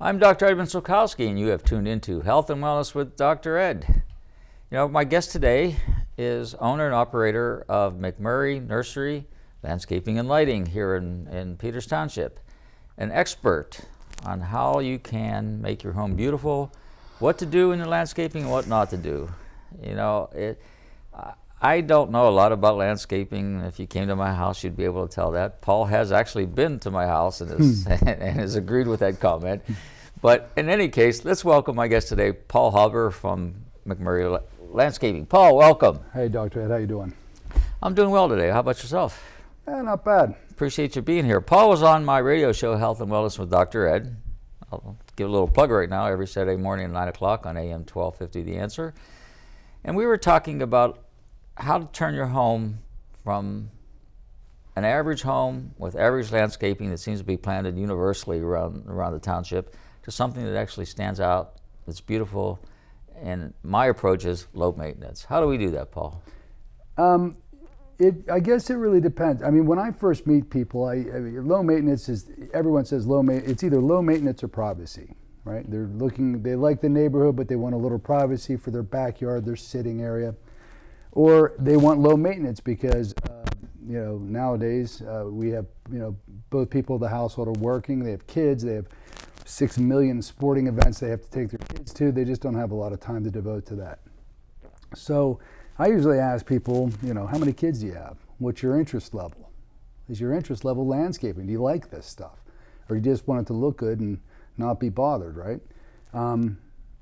I'm Dr. Edmund Sulkowski, and you have tuned into Health and Wellness with Dr. Ed. You know, my guest today is owner and operator of McMurray Nursery, Landscaping and Lighting here in Peters Township. An expert on how you can make your home beautiful, what to do in your landscaping and what not to do. You know, I don't know a lot about landscaping. If you came to my house, you'd be able to tell that. Paul has actually been to my house and has agreed with that comment. But in any case, let's welcome my guest today, Paul Hauber from McMurray Landscaping. Paul, welcome. Hey, Dr. Ed, how you doing? I'm doing well today. How about yourself? Not bad. Appreciate you being here. Paul was on my radio show, Health and Wellness with Dr. Ed. I'll give a little plug right now, every Saturday morning at 9 o'clock on AM 1250, The Answer. And we were talking about how to turn your home from an average home with average landscaping that seems to be planted universally around the township to something that actually stands out, that's beautiful, and my approach is low maintenance. How do we do that, Paul? I guess it really depends. I mean, when I first meet people, low maintenance is, everyone says low maintenance, it's either low maintenance or privacy, right? They like the neighborhood, but they want a little privacy for their backyard, their sitting area. Or they want low maintenance because, you know, nowadays we have, you know, both people of the household are working, they have kids, they have 6 million sporting events they have to take their kids to. They just don't have a lot of time to devote to that. So I usually ask people, you know, how many kids do you have? What's your interest level? Is your interest level landscaping? Do you like this stuff? Or you just want it to look good and not be bothered, right?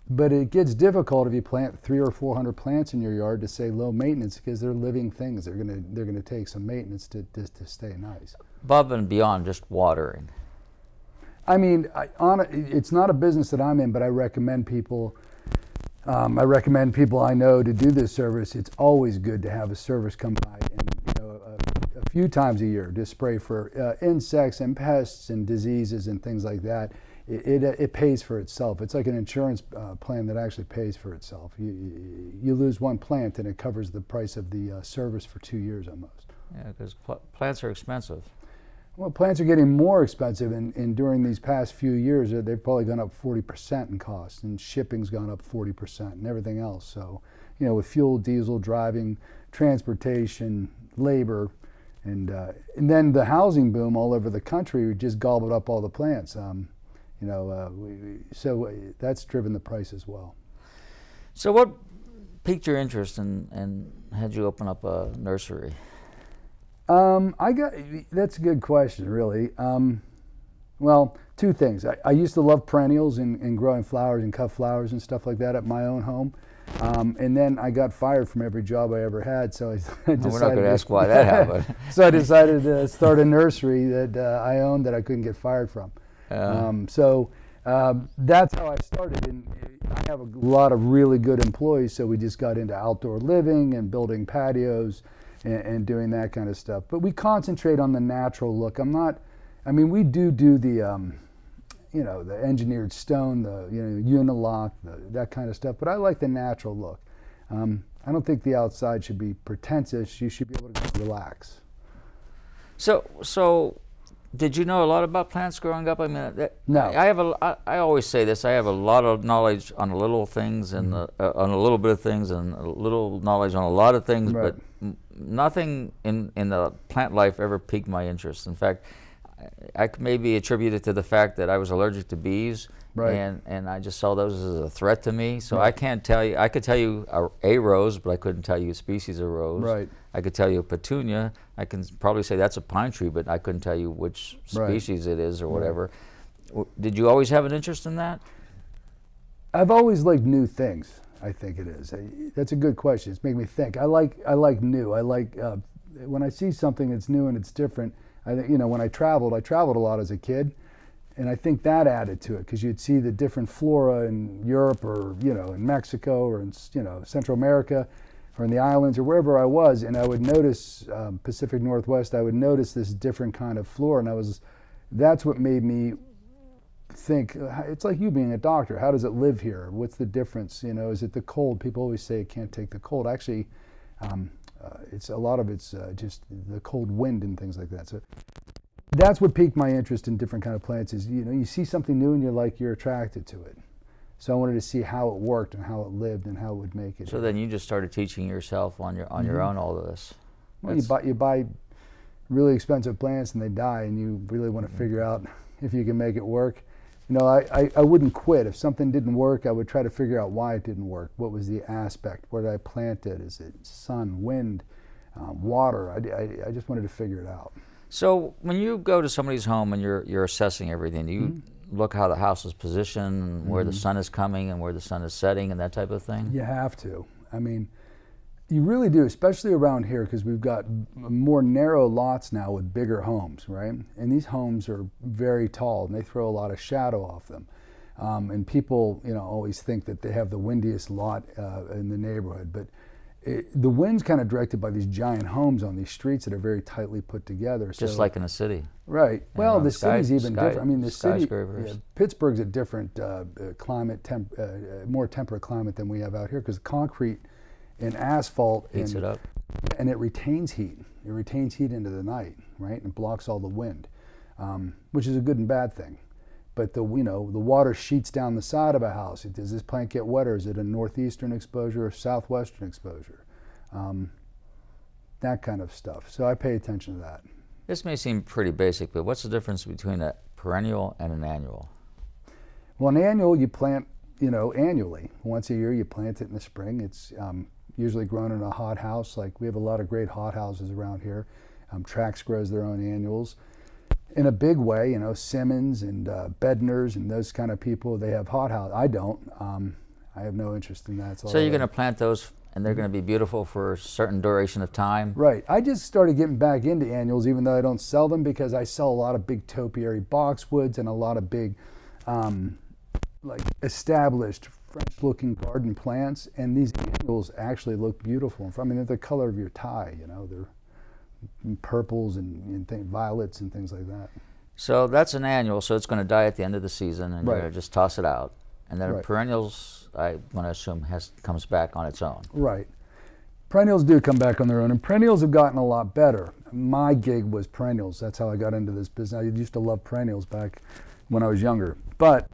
But it gets difficult if you plant 300 or 400 plants in your yard to say low maintenance, because they're living things. They're gonna take some maintenance to stay nice. Above and beyond just watering. I mean, it's not a business that I'm in, but I recommend people. I know to do this service. It's always good to have a service come by and, you know, a few times a year to spray for insects and pests and diseases and things like that. It pays for itself. It's like an insurance plan that actually pays for itself. You lose one plant and it covers the price of the service for 2 years almost. Yeah, because plants are expensive. Well, plants are getting more expensive, and during these past few years, they've probably gone up 40% in cost, and shipping's gone up 40% and everything else. So, you know, with fuel, diesel, driving, transportation, labor, and then the housing boom all over the country just gobbled up all the plants. You know, so that's driven the price as well. So what piqued your interest and had you open up a nursery? That's a good question, really. Well, two things. I used to love perennials and growing flowers and cut flowers and stuff like that at my own home. And then I got fired from every job I ever had, so I decided. We're not going to ask why that happened. So I decided to start a nursery that I owned that I couldn't get fired from. So that's how I started. And I have a lot of really good employees, so we just got into outdoor living and building patios and doing that kind of stuff. But we concentrate on the natural look. We do the, you know, the engineered stone, the, you know, unilock, that kind of stuff. But I like the natural look. I don't think the outside should be pretentious. You should be able to relax. So did you know a lot about plants growing up? I mean, no. I always say this. I have a lot of knowledge on a little things and on a little bit of things, and a little knowledge on a lot of things, right. But nothing in the plant life ever piqued my interest. In fact, I could maybe attribute it to the fact that I was allergic to bees, right. and I just saw those as a threat to me. So right. I can't tell you. I could tell you a rose, but I couldn't tell you a species of rose. Right. I could tell you a petunia. I can probably say that's a pine tree, but I couldn't tell you which species it is or whatever. Right. Did you always have an interest in that? I've always liked new things. I think it is. That's a good question. It's making me think. I like new. I like when I see something that's new and it's different. I think, you know, when I traveled a lot as a kid, and I think that added to it, because you'd see the different flora in Europe, or, you know, in Mexico, or in, you know, Central America, or in the islands, or wherever I was, and I would notice Pacific Northwest. I would notice this different kind of flora, and that's what made me think, it's like you being a doctor. How does it live here? What's the difference? You know, is it the cold? People always say it can't take the cold. Actually, it's a lot of it's just the cold wind and things like that. So that's what piqued my interest in different kind of plants is, you see something new and you're attracted to it. So I wanted to see how it worked and how it lived and how it would make it. So then you just started teaching yourself on your own all of this. Well, you buy really expensive plants and they die, and you really want to figure out if you can make it work. I wouldn't quit. If something didn't work, I would try to figure out why it didn't work. What was the aspect? Where did I plant it? Is it sun, wind, water? I just wanted to figure it out. So when you go to somebody's home and you're assessing everything, do you look how the house is positioned, and where the sun is coming and where the sun is setting and that type of thing? You have to. I mean, you really do, especially around here, because we've got more narrow lots now with bigger homes, right? And these homes are very tall and they throw a lot of shadow off them. And people, always think that they have the windiest lot in the neighborhood, but the wind's kind of directed by these giant homes on these streets that are very tightly put together. Just like in a city. Right. Well, the city's even different. I mean, the city, Pittsburgh's a different climate, more temperate climate than we have out here, because concrete and asphalt heats it up, and it retains heat. It retains heat into the night, right, and blocks all the wind, which is a good and bad thing. But the water sheets down the side of a house. Does this plant get wetter? Is it a northeastern exposure or southwestern exposure? That kind of stuff. So I pay attention to that. This may seem pretty basic, but what's the difference between a perennial and an annual? Well, an annual you plant, annually. Once a year you plant it in the spring. It's usually grown in a hot house. Like, we have a lot of great hot houses around here. Trax grows their own annuals. In a big way, Simmons and Bednar's and those kind of people, they have hot house. I don't. I have no interest in that. So you're going to plant those, and they're going to be beautiful for a certain duration of time? Right. I just started getting back into annuals, even though I don't sell them, because I sell a lot of big topiary boxwoods and a lot of big, established French-looking garden plants. And these annuals actually look beautiful. I mean, they're the color of your tie. They're purples and violets and things like that. So that's an annual, so it's going to die at the end of the season, and you're going to just toss it out. And then perennials, I want to assume, comes back on its own. Right. Perennials do come back on their own, and perennials have gotten a lot better. My gig was perennials. That's how I got into this business. I used to love perennials back when I was younger. But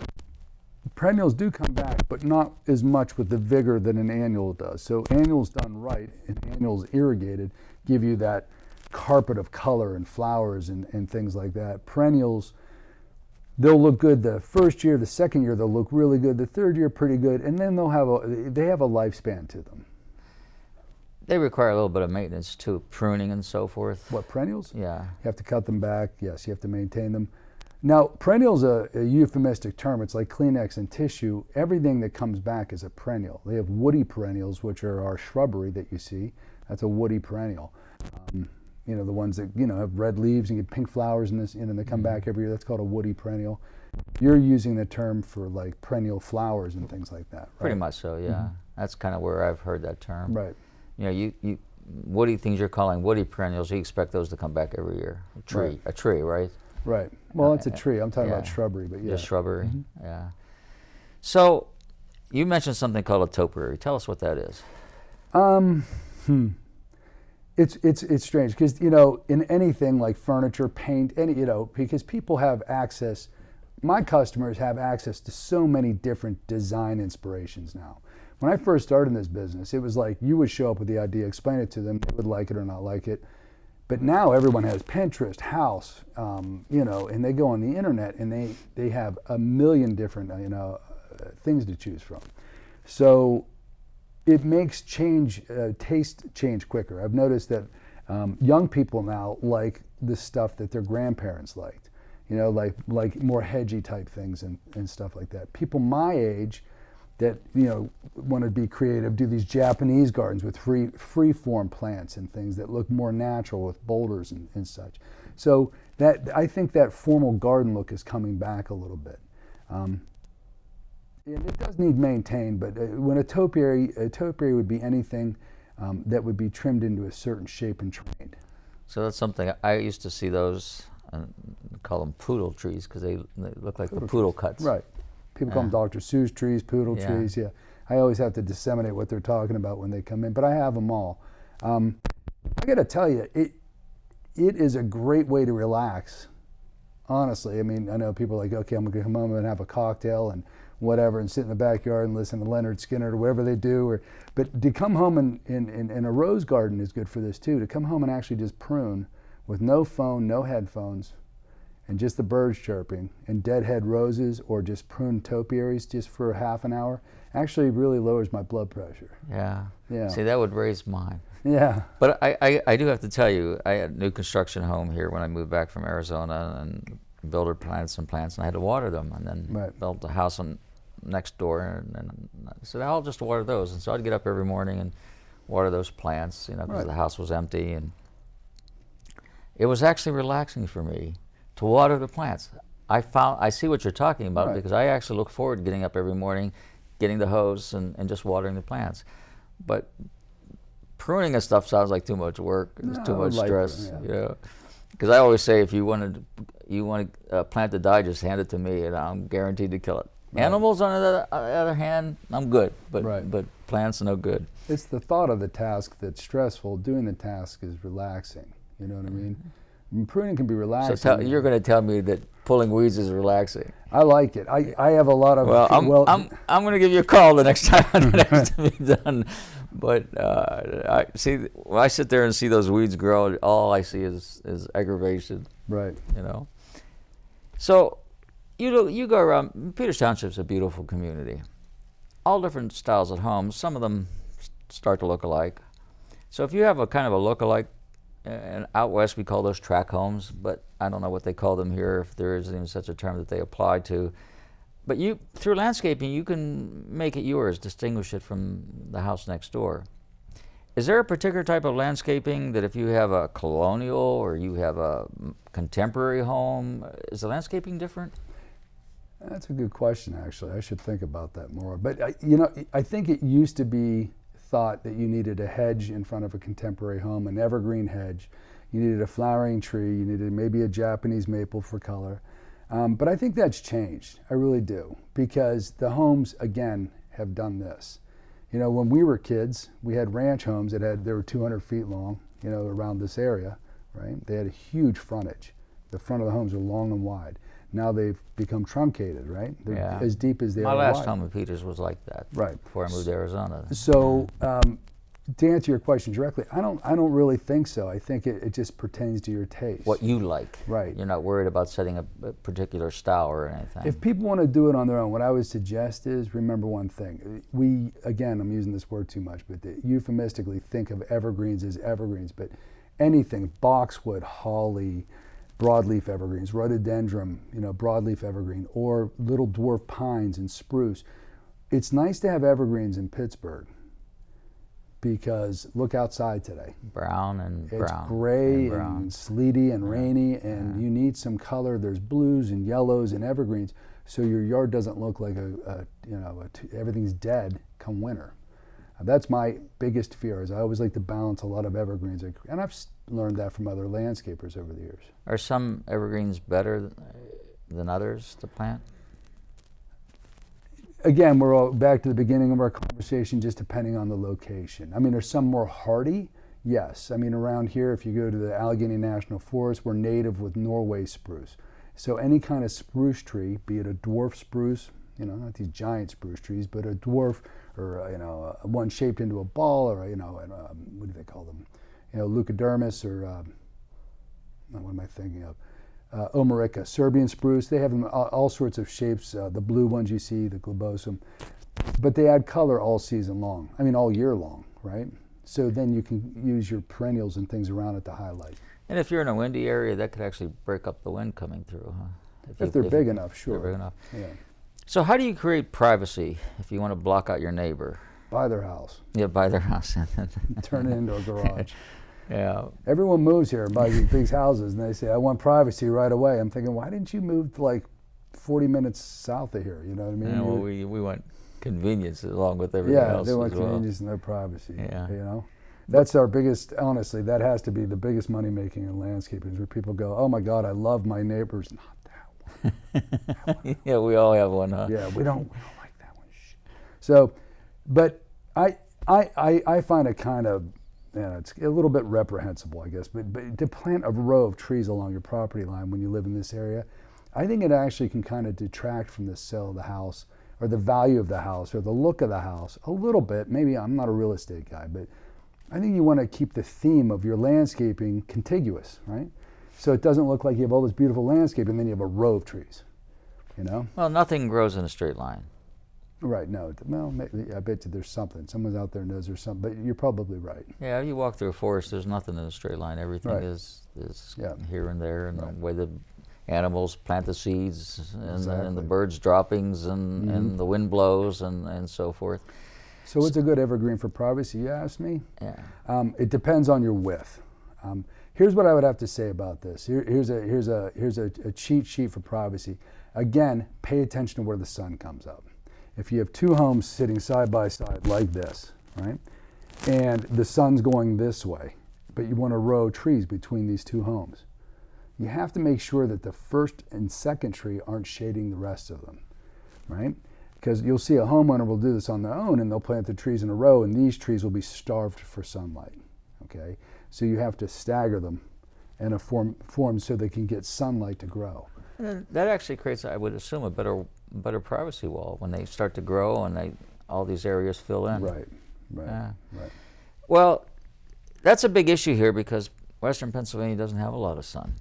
perennials do come back, but not as much with the vigor that an annual does. So annuals done right and annuals irrigated give you that carpet of color and flowers and things like that. Perennials, they'll look good the first year, the second year they'll look really good, the third year pretty good, and then they have a lifespan to them. They require a little bit of maintenance too, pruning and so forth. What, perennials? Yeah. You have to cut them back, yes, you have to maintain them. Now, perennial's a euphemistic term. It's like Kleenex and tissue. Everything that comes back is a perennial. They have woody perennials, which are our shrubbery that you see. That's a woody perennial. The ones that have red leaves and get pink flowers and they come back every year. That's called a woody perennial. You're using the term for like perennial flowers and things like that, right? Pretty much so, yeah. That's kind of where I've heard that term. Right. You woody things you're calling woody perennials, you expect those to come back every year. A tree, right? Right. Well, it's a tree. I'm talking about shrubbery, but yeah. Just shrubbery, yeah. So you mentioned something called a topiary. Tell us what that is. It's strange because, in anything like furniture, paint, because people have access, my customers have access to so many different design inspirations now. When I first started in this business, it was like you would show up with the idea, explain it to them, they would like it or not like it. But now everyone has Pinterest, House, and they go on the internet and they have a million different, things to choose from. So it makes taste change quicker. I've noticed that young people now like the stuff that their grandparents liked, like more hedgy type things and stuff like that. People my age that want to be creative do these Japanese gardens with free form plants and things that look more natural with boulders and such. So I think that formal garden look is coming back a little bit. It does need maintained, but when a topiary would be anything that would be trimmed into a certain shape and trained. So that's something I used to see those, call them poodle trees because they look like the poodle cuts. Right. People call them Dr. Seuss trees, poodle trees. Yeah. I always have to disseminate what they're talking about when they come in, but I have them all. I got to tell you, it is a great way to relax honestly. I mean, I know people are like, okay, I'm going to come home and have a cocktail and whatever and sit in the backyard and listen to Leonard Skinner or whatever they do. But to come home in a rose garden is good for this too. To come home and actually just prune with no phone, no headphones, and just the birds chirping and deadhead roses, or just prune topiaries just for half an hour, actually really lowers my blood pressure. Yeah. Yeah. See, that would raise mine. Yeah. But I do have to tell you, I had a new construction home here when I moved back from Arizona, and builder planted some plants, and I had to water them, and then built a house next door, and I said, I'll just water those. And so I'd get up every morning and water those plants, you know, because the house was empty, and it was actually relaxing for me to water the plants. I see what you're talking about, because I actually look forward to getting up every morning, getting the hose and just watering the plants. But pruning and stuff sounds like too much work. It's too much stress, you know. Because I always say, if you want a plant to die, just hand it to me, and I'm guaranteed to kill it. Animals, on the other hand, I'm good, but plants, no good. It's the thought of the task that's stressful. Doing the task is relaxing. You know what I mean? Pruning can be relaxing. So you're going to tell me that pulling weeds is relaxing? I like it. I have a lot of. Well, I'm going to give you a call the next time it has to be done. But when I sit there and see those weeds grow, all I see is aggravation. Right. You know. So you go around. Peters Township's a beautiful community. All different styles at home. Some of them start to look alike. So if you have a kind of a look-alike. And out west we call those tract homes, but I don't know what they call them here, if there is even such a term that they apply to. But through landscaping, you can make it yours, distinguish it from the house next door. Is there a particular type of landscaping that if you have a colonial or you have a contemporary home, is the landscaping different? That's a good question, actually. I should think about that more. But I think it used to be thought that you needed a hedge in front of a contemporary home, an evergreen hedge. You needed a flowering tree. You needed maybe a Japanese maple for color. But I think that's changed. I really do, because the homes, again, have done this. You know, when we were kids, we had ranch homes they were 200 feet long, you know, around this area, right? They had a huge frontage. The front of the homes are long and wide. Now they've become truncated, right? They're as deep as they are wide. My last home in Peters was like that. Right. Before I moved to Arizona. So, to answer your question directly, I don't really think so. I think it just pertains to your taste. What you like. Right. You're not worried about setting a particular style or anything. If people want to do it on their own, what I would suggest is, remember one thing. Again, I'm using this word too much, but euphemistically think of evergreens as evergreens, but anything, boxwood, holly, broadleaf evergreens, rhododendron, broadleaf evergreen, or little dwarf pines and spruce. It's nice to have evergreens in Pittsburgh, because look outside today. Brown and brown. It's gray and sleety and rainy, and you need some color. There's blues and yellows and evergreens, so your yard doesn't look like everything's dead come winter. That's my biggest fear. Is I always like to balance a lot of evergreens, and I've learned that from other landscapers over the years. Are some evergreens better than others to plant? Again, we're all back to the beginning of our conversation, just depending on the location. I mean, are some more hardy? Yes. I mean, around here, if you go to the Allegheny National Forest, we're native with Norway spruce. So any kind of spruce tree, be it a dwarf spruce, not these giant spruce trees, but a dwarf, or one shaped into a ball, or what do they call them? Leucodermis, or what am I thinking of? Omerica, Serbian spruce. They have them all sorts of shapes. The blue ones you see, the globosum, but they add color all season long. I mean, all year long, right? So then you can use your perennials and things around it to highlight. And if you're in a windy area, that could actually break up the wind coming through, huh? If they're big enough, sure. They're big enough. Yeah. So how do you create privacy if you want to block out your neighbor? Buy their house. Yeah, buy their house. Turn it into a garage. Yeah. Everyone moves here and buys these big houses, and they say, I want privacy right away. I'm thinking, why didn't you move to like 40 minutes south of here? You know what I mean? Yeah, well, we want convenience along with everything else. Yeah, they want convenience and no privacy. Yeah. That's our biggest, honestly, that has to be the biggest money making in landscaping, is where people go, oh my God, I love my neighbors. Not that one. Yeah, we all have one, huh? Yeah, we don't like that one. So, but I find it kind of it's a little bit reprehensible, I guess, but to plant a row of trees along your property line when you live in this area, I think it actually can kind of detract from the sale of the house or the value of the house or the look of the house a little bit. Maybe I'm not a real estate guy, but I think you want to keep the theme of your landscaping contiguous, right? So it doesn't look like you have all this beautiful landscape and then you have a row of trees, you know? Well, nothing grows in a straight line. Right, no, well, maybe, I bet you there's something. Someone out there knows there's something, but you're probably right. Yeah, you walk through a forest, there's nothing in a straight line. Everything Right. is Yeah. here and there, and Right. the way the animals plant the seeds, and, Exactly. and the birds' droppings, and the wind blows, and so forth. So what's a good evergreen for privacy, you asked me? Yeah. It depends on your width. Here's what I would have to say about this. Here's a cheat sheet for privacy. Again, pay attention to where the sun comes up. If you have two homes sitting side by side like this, right, and the sun's going this way, but you want a row of trees between these two homes, you have to make sure that the first and second tree aren't shading the rest of them, right? Because you'll see a homeowner will do this on their own and they'll plant the trees in a row and these trees will be starved for sunlight, okay? So you have to stagger them in a form so they can get sunlight to grow. And that actually creates, I would assume, a better privacy wall when they start to grow and all these areas fill in. Right. Yeah. Right. Well, that's a big issue here because Western Pennsylvania doesn't have a lot of sun.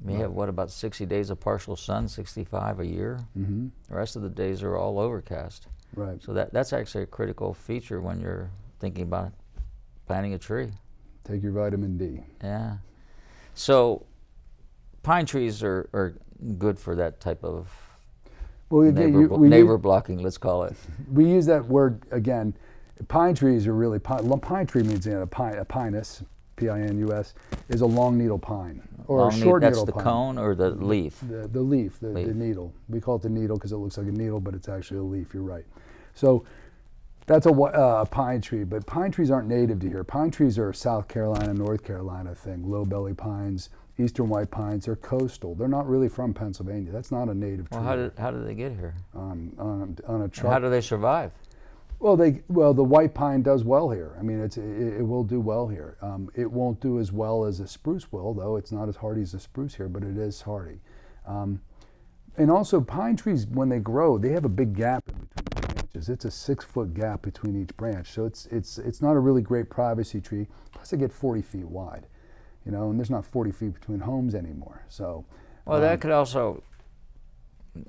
We have, what, about 60 days of partial sun, 65 a year? Mm-hmm. The rest of the days are all overcast. Right. So that's actually a critical feature when you're thinking about planting a tree. Take your vitamin D. Yeah. So pine trees are good for that type of Well, again, neighbor blocking, let's call it. we use that word again. Pine trees are really pine tree means a pinus, P-I-N-U-S, is a long needle pine or a short needle pine. That's the cone or the leaf? The leaf, the needle. We call it the needle because it looks like a needle, but it's actually a leaf. You're right. So that's a pine tree, but pine trees aren't native to here. Pine trees are a South Carolina, North Carolina thing. Low belly pines, eastern white pines, they're coastal. They're not really from Pennsylvania. That's not a native tree. Well, how did they get here? On a truck. And how do they survive? Well, the white pine does well here. I mean, it will do well here. It won't do as well as a spruce will, though. It's not as hardy as a spruce here, but it is hardy. And also, pine trees, when they grow, they have a big gap in between the branches. It's a 6-foot gap between each branch, so it's not a really great privacy tree. Plus, they get 40 feet wide, you know, and there's not 40 feet between homes anymore. So, well, that could also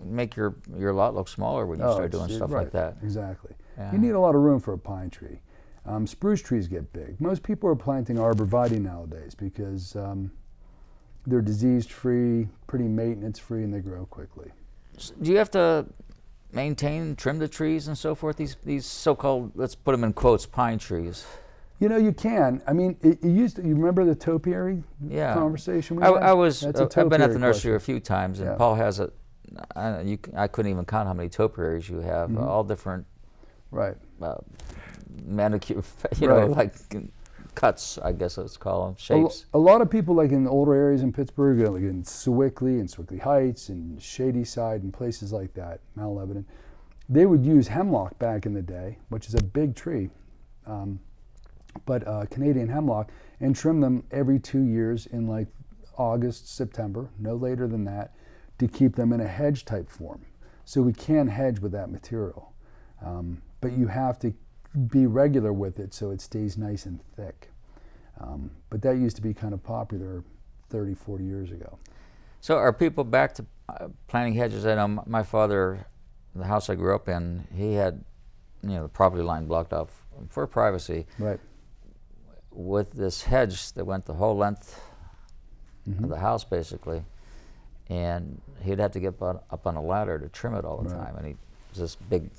make your lot look smaller when you start doing stuff right, like that. Exactly. Yeah. You need a lot of room for a pine tree. Spruce trees get big. Most people are planting arborvitae nowadays because they're disease-free, pretty maintenance-free, and they grow quickly. Do you have to maintain, trim the trees and so forth? These so-called, let's put them in quotes, pine trees. You know, you can. I mean, you remember the topiary conversation we had? I've been at the nursery a few times, and Yeah. Paul has I couldn't even count how many topiaries you have, Mm-hmm. all different Right. manicure, Right. like cuts, I guess let's call them, shapes. A lot of people, like in the older areas in Pittsburgh, like in Sewickley and Sewickley Heights and Shady Side and places like that, Mount Lebanon, they would use hemlock back in the day, which is a big tree, but Canadian hemlock, and trim them every 2 years in like August, September, no later than that, to keep them in a hedge type form. So we can hedge with that material, but you have to be regular with it so it stays nice and thick. But that used to be kind of popular 30, 40 years ago. So are people back to planting hedges? I know my father, the house I grew up in, he had, the property line blocked off for privacy. Right. With this hedge that went the whole length Mm-hmm. of the house, basically, and he'd have to get up on a ladder to trim it all the Right. time, and this big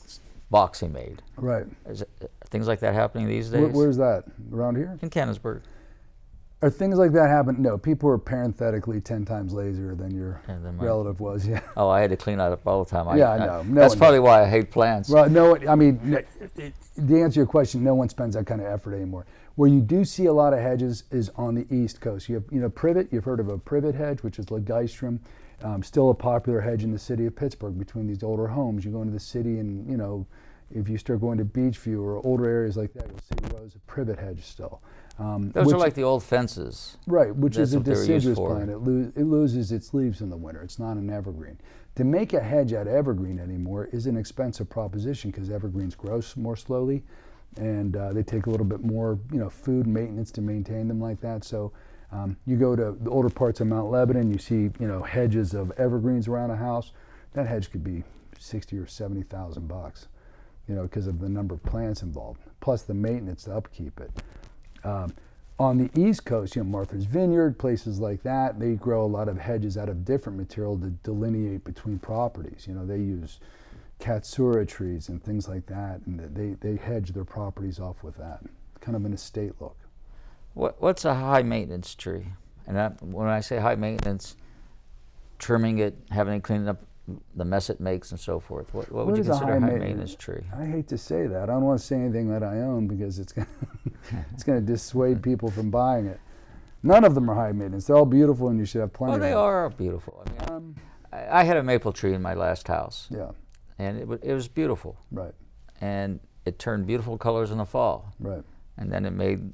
box he made. Right. Is things like that happening these days? Where's that? Around here? In Canonsburg. Are things like that happen? No, people are parenthetically 10 times lazier than your relative was, yeah. Oh, I had to clean that up all the time. I know. That's probably why I hate plants. Well, no, I mean, to answer your question, no one spends that kind of effort anymore. Where you do see a lot of hedges is on the East Coast. You have, privet. You've heard of a privet hedge, which is ligustrum, still a popular hedge in the city of Pittsburgh between these older homes. You go into the city and, if you start going to Beachview or older areas like that, you'll see rows of privet hedge still. Those are like the old fences. Right, which That's is a what they were used deciduous for. plant. It loses its leaves in the winter. It's not an evergreen. To make a hedge out of evergreen anymore is an expensive proposition because evergreens grow more slowly, and they take a little bit more, food maintenance to maintain them like that. So you go to the older parts of Mount Lebanon, you see, hedges of evergreens around a house. That hedge could be $60,000 or $70,000, because of the number of plants involved, plus the maintenance to upkeep it. On the East Coast, Martha's Vineyard, places like that, they grow a lot of hedges out of different material to delineate between properties. They use katsura trees and things like that, and they hedge their properties off with that. Kind of an estate look. What's a high maintenance tree? And when I say high maintenance, trimming it, having it clean up the mess it makes and so forth. What would you consider a high maintenance tree? I hate to say that. I don't want to say anything that I own because it's going to dissuade people from buying it. None of them are high maintenance. They're all beautiful and you should have plenty of them. Well, they are beautiful. I had a maple tree in my last house. Yeah. And it was beautiful. Right. And it turned beautiful colors in the fall. Right. And then it made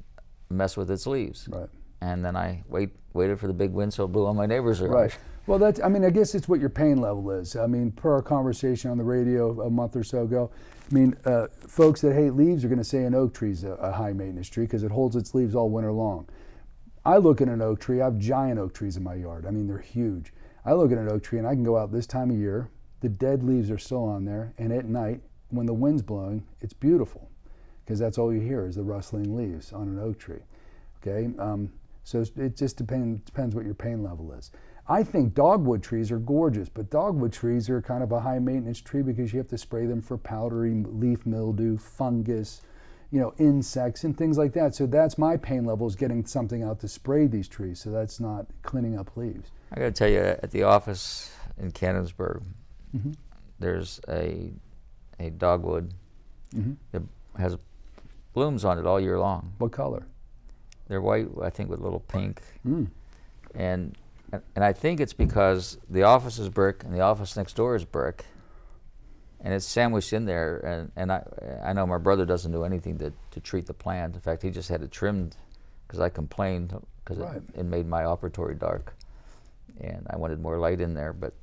a mess with its leaves. Right. And then I waited for the big wind so it blew on my neighbor's yard. Right. Well, I guess it's what your pain level is. Per our conversation on the radio a month or so ago, folks that hate leaves are going to say an oak tree is a high maintenance tree because it holds its leaves all winter long. I look at an oak tree, I have giant oak trees in my yard. They're huge. I look at an oak tree and I can go out this time of year, the dead leaves are still on there, and at night, when the wind's blowing, it's beautiful because that's all you hear is the rustling leaves on an oak tree. Okay, so it just depends what your pain level is. I think dogwood trees are gorgeous, but dogwood trees are kind of a high maintenance tree because you have to spray them for powdery leaf mildew, fungus, insects and things like that. So that's my pain level, is getting something out to spray these trees. So that's not cleaning up leaves. I got to tell you, at the office in Cannonsburg, Mm-hmm. there's a dogwood Mm-hmm. that has blooms on it all year long. What color? They're white, I think, with a little pink. Mm. And I think it's because the office is brick and the office next door is brick, and it's sandwiched in there. And I know my brother doesn't do anything to treat the plant. In fact, he just had it trimmed because I complained because Right. it made my operatory dark, and I wanted more light in there. But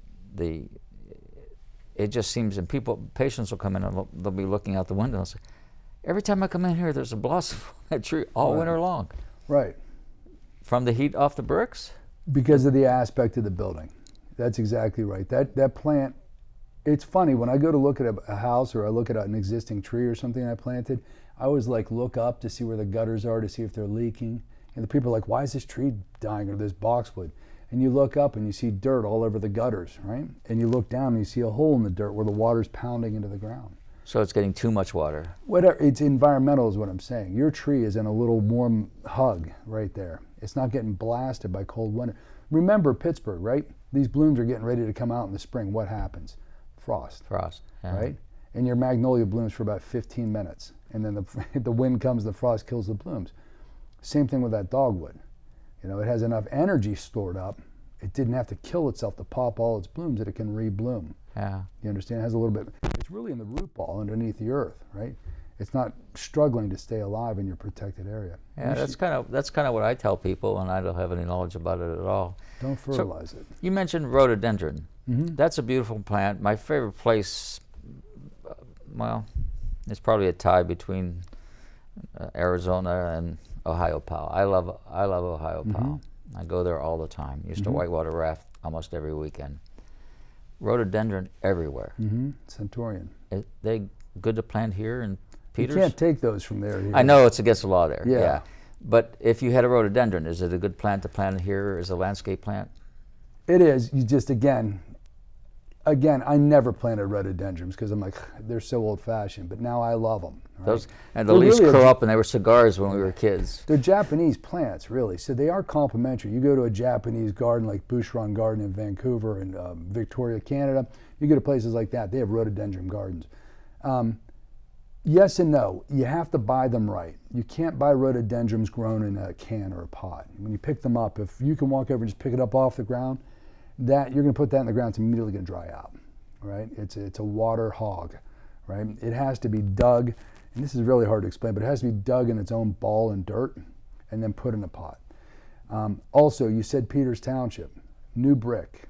it just seems, and patients will come in and they'll be looking out the window and say, every time I come in here, there's a blossom on that tree all Right. winter long. Right. From the heat off the bricks? Because of the aspect of the building. That's exactly right. That plant, it's funny, when I go to look at a house or I look at an existing tree or something I planted, I always look up to see where the gutters are, to see if they're leaking. And the people are like, why is this tree dying, or this boxwood? And you look up and you see dirt all over the gutters, right? And you look down and you see a hole in the dirt where the water's pounding into the ground. So it's getting too much water. Whatever, it's environmental is what I'm saying. Your tree is in a little warm hug right there. It's not getting blasted by cold winter. Remember Pittsburgh, right? These blooms are getting ready to come out in the spring. What happens? Frost. Frost, yeah. Right? And your magnolia blooms for about 15 minutes. And then the wind comes, the frost kills the blooms. Same thing with that dogwood. It has enough energy stored up. It didn't have to kill itself to pop all its blooms, that it can rebloom. Yeah. You understand? It has a little bit. It's really in the root ball underneath the earth, right? It's not struggling to stay alive in your protected area. Yeah, that's kind of what I tell people, and I don't have any knowledge about it at all. Don't fertilize it. You mentioned rhododendron. Mm-hmm. That's a beautiful plant. My favorite place, it's probably a tie between Arizona and Ohio Powell. I love Ohio Powell. I go there all the time. Used to whitewater raft almost every weekend. Rhododendron everywhere. Centurion. They good to plant here in Peters? You can't take those from there. Here. I know it's against the law there. Yeah. But if you had a rhododendron, is it a good plant to plant here as a landscape plant? It is. You just again, I never planted rhododendrons because I'm like, they're so old-fashioned. But now I love them. Right? The leaves really curl up, and they were cigars when we were kids. They're Japanese plants, really. So they are complementary. You go to a Japanese garden like Boucheron Garden in Vancouver and Victoria, Canada. You go to places like that. They have rhododendron gardens. Yes and no. You have to buy them right. You can't buy rhododendrons grown in a can or a pot. When you pick them up, if you can walk over and just pick it up off the ground, that you're going to put that in the ground, it's immediately going to dry out, right? It's a water hog, right? It has to be dug, and this is really hard to explain, but it has to be dug in its own ball and dirt, and then put in a pot. Also, you said Peters Township, new brick.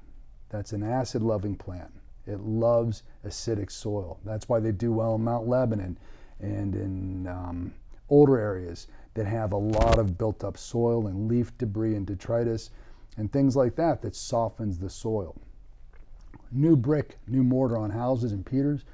That's an acid-loving plant. It loves acidic soil. That's why they do well in Mount Lebanon and in older areas that have a lot of built-up soil and leaf debris and detritus and things like that that softens the soil. New brick, new mortar on houses in Peters,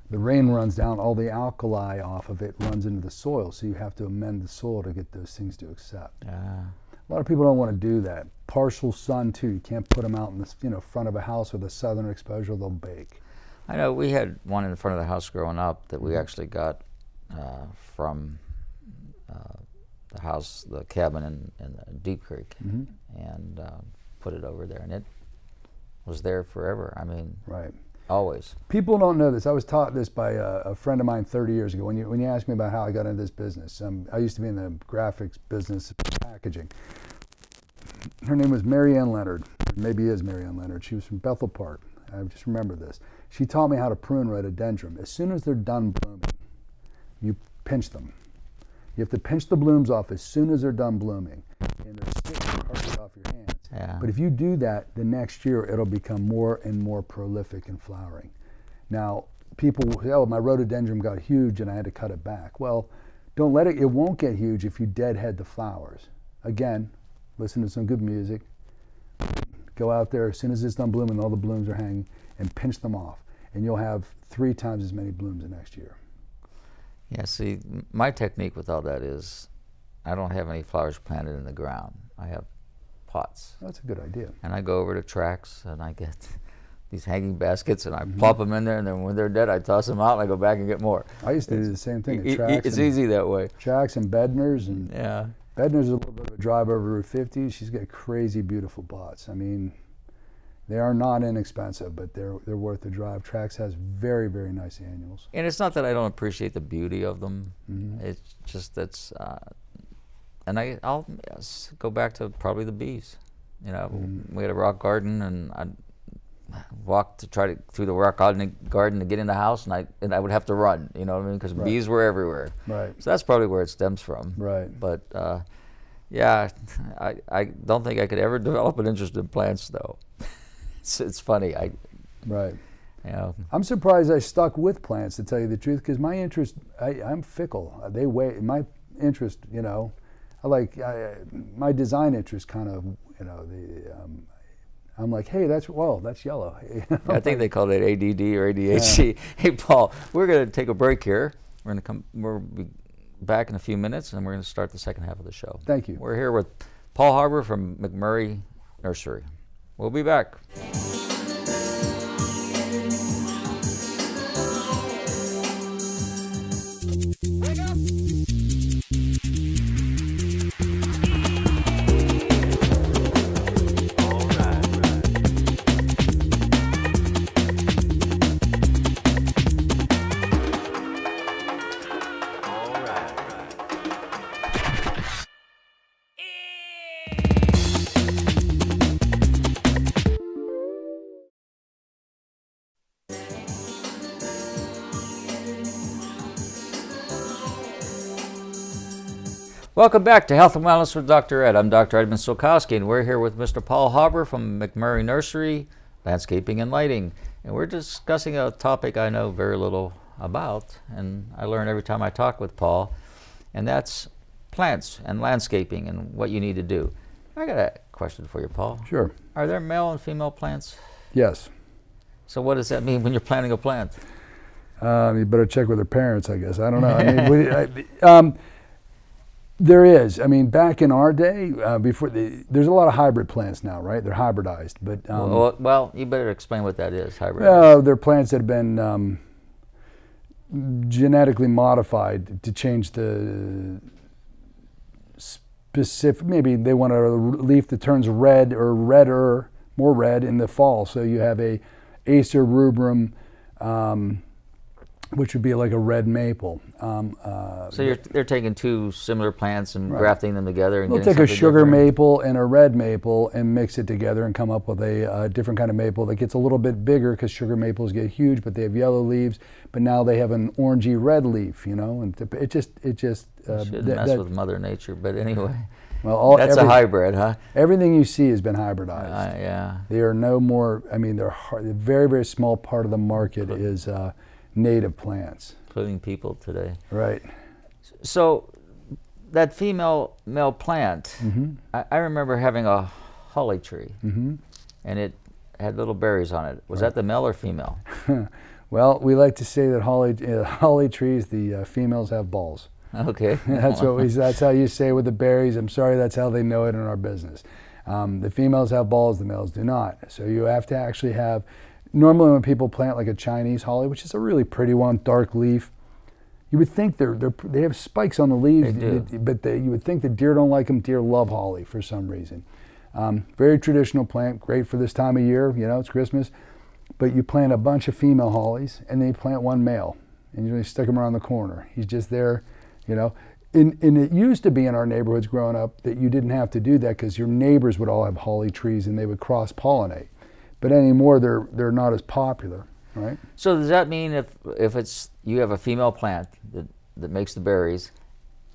the rain runs down, all the alkali off of it runs into the soil, so you have to amend the soil to get those things to accept. A lot of people don't want to do that. Partial sun too. You can't put them out in the front of a house with a southern exposure; they'll bake. I know we had one in the front of the house growing up that we actually got from the house, the cabin in Deep Creek, and put it over there, and it was there forever. I mean, right. Always. People don't know this. I was taught this by a friend of mine 30 years ago. When you asked me about how I got into this business, I used to be in the graphics business, packaging. Her name was Mary Ann Leonard. Maybe is Mary Ann Leonard. She was from Bethel Park. I just remember this. She taught me how to prune rhododendron. As soon as they're done blooming, you pinch them. You have to pinch the blooms off as soon as they're done blooming, and they're sticking carpet off your hands. Yeah. But if you do that, the next year it'll become more and more prolific in flowering. Now, people will say, oh, my rhododendron got huge and I had to cut it back. Well, don't let it, it won't get huge if you deadhead the flowers. Again, listen to some good music. Go out there as soon as it's done blooming, all the blooms are hanging, and pinch them off. And you'll have 3 times as many blooms the next year. Yeah, see, my technique with all that is I don't have any flowers planted in the ground. I have pots. That's a good idea. And I go over to tracks and I get these hanging baskets and I plop them in there, and then when they're dead I toss them out and I go back and get more. I used to do the same thing at tracks. It's easy that way. Tracks and Bednar's, and yeah. Bednar's is a little bit of a drive over Route 50. She's got crazy beautiful pots. I mean, they are not inexpensive, but they're worth the drive. Tracks has very, very nice annuals. And it's not that I don't appreciate the beauty of them. It's just that's, and I'll go back to probably the bees. You know, we had a rock garden, and I'd walk to try to through the rock garden to get in the house, and I would have to run. You know what I mean? Because bees were everywhere. Right. So that's probably where it stems from. Right. But yeah, I don't think I could ever develop an interest in plants, though. It's funny. Right. You know. I'm surprised I stuck with plants, to tell you the truth, because my interest, I'm fickle. They weigh my interest. You know, my design interest kind of. You know, I'm like, hey, that's yellow. You know? I think they call it ADD or ADHD. Yeah. Hey, Paul, we're going to take a break here. We'll be back in a few minutes, and we're going to start the second half of the show. Thank you. We're here with Paul Hauber from McMurray Nursery. We'll be back. Welcome back to Health and Wellness with Dr. Ed. I'm Dr. Edmund Sulkowski, and we're here with Mr. Paul Hauber from McMurray Nursery, Landscaping and Lighting. And we're discussing a topic I know very little about, and I learn every time I talk with Paul, and that's plants and landscaping and what you need to do. I got a question for you, Paul. Sure. Are there male and female plants? Yes. So what does that mean when you're planting a plant? You better check with their parents, I guess. I don't know. I mean, there is. I mean, back in our day, there's a lot of hybrid plants now, right? They're hybridized, but well, you better explain what that is. Hybridized. They're plants that have been genetically modified to change the specific. Maybe they want a leaf that turns red or redder, more red in the fall. So you have a Acer rubrum which would be like a red maple. So they're taking two similar plants and grafting them together and We'll getting take a something sugar different? maple and a red maple and mix it together and come up with a different kind of maple that gets a little bit bigger, because sugar maples get huge, but they have yellow leaves. But now they have an orangey red leaf, you know, and it just Shouldn't mess with Mother Nature, but anyway. well, That's a hybrid, huh? Everything you see has been hybridized. Yeah. They are no more. I mean, they're hard, a very, very small part of the market is native plants. Including people today. Right. So that female male plant, I remember having a holly tree, and it had little berries on it. Was that the male or female? Well, we like to say that holly trees, the females have balls. Okay. That's how you say with the berries. I'm sorry, that's how they know it in our business. The females have balls, the males do not. So you have to actually have. Normally, when people plant like a Chinese holly, which is a really pretty one, dark leaf, you would think they have spikes on the leaves, They do. but you would think that deer don't like them. Deer love holly for some reason. Very traditional plant, great for this time of year. You know, it's Christmas. But you plant a bunch of female hollies, and then you plant one male, and you stick him around the corner. He's just there, you know. And it used to be in our neighborhoods growing up that you didn't have to do that because your neighbors would all have holly trees and they would cross-pollinate. But anymore, they're not as popular, right? So does that mean if it's you have a female plant that makes the berries,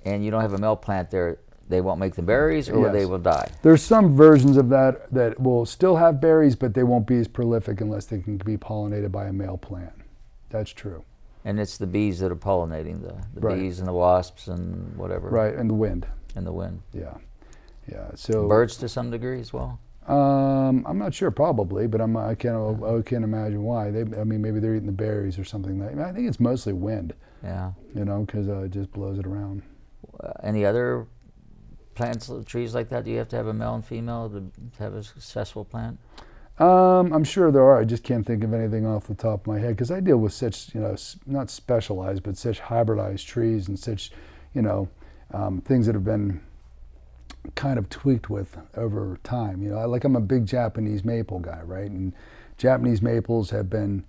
and you don't have a male plant there, they won't make the berries, or Yes. they will die? There's some versions of that will still have berries, but they won't be as prolific unless they can be pollinated by a male plant. That's true. And it's the bees that are pollinating the Right. bees and the wasps and whatever. Right, and the wind. And the wind. Yeah. So Birds to some degree as well. I'm not sure, probably, but I can't imagine why. Maybe they're eating the berries or something. I think it's mostly wind. Yeah. You know, because it just blows it around. Any other plants, trees like that? Do you have to have a male and female to have a successful plant? I'm sure there are. I just can't think of anything off the top of my head because I deal with such, you know, not specialized, but such hybridized trees and such, you know, things that have been kind of tweaked with over time. You know, I'm a big Japanese maple guy, right? And Japanese maples have been,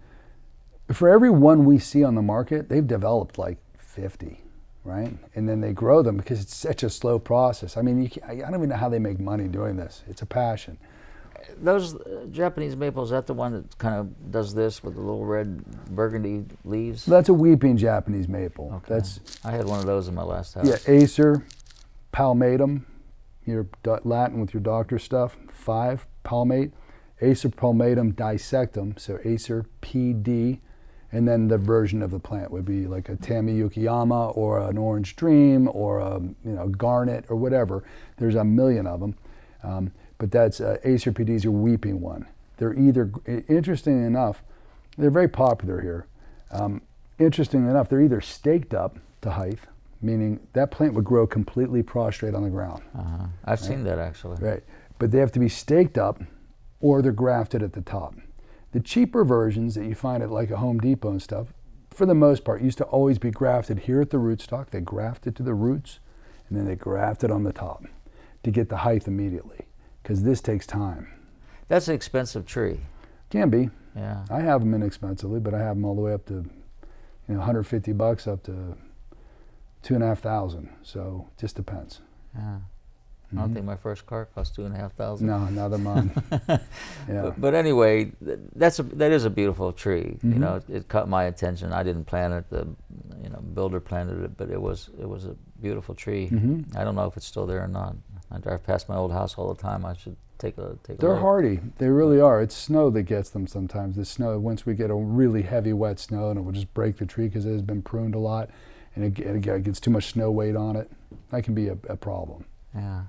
for every one we see on the market, they've developed like 50, right? And then they grow them because it's such a slow process. I mean, I don't even know how they make money doing this. It's a passion. Those Japanese maples, is that the one that kind of does this with the little red burgundy leaves? That's a weeping Japanese maple. Okay. I had one of those in my last house. Yeah, Acer palmatum, your Latin with your doctor stuff, 5, palmate, Acer palmatum dissectum, so Acer PD, and then the version of the plant would be like a Tamiyukiyama or an Orange Dream or a garnet or whatever. There's a million of them. But that's Acer PD is your weeping one. They're either, interestingly enough, they're very popular here. Interestingly enough, they're either staked up to height, meaning that plant would grow completely prostrate on the ground. I've seen that actually. Right, but they have to be staked up or they're grafted at the top. The cheaper versions that you find at like a Home Depot and stuff, for the most part, used to always be grafted here at the rootstock. They grafted to the roots and then they grafted on the top to get the height immediately. Because this takes time. That's an expensive tree. Can be. Yeah. I have them inexpensively, but I have them all the way up to, $150 up to $2,500. So it just depends. Yeah. I don't think my first car cost $2,500. No, neither mine. Yeah. But anyway, that is a beautiful tree. You know, it caught my attention. I didn't plant it. The builder planted it, but it was a beautiful tree. I don't know if it's still there or not. I drive past my old house all the time. I should take a They're look. hardy. They really are. It's snow that gets them sometimes. The snow, once we get a really heavy wet snow, and it will just break the tree because it has been pruned a lot, and it gets too much snow weight on it. That can be a problem. Yeah.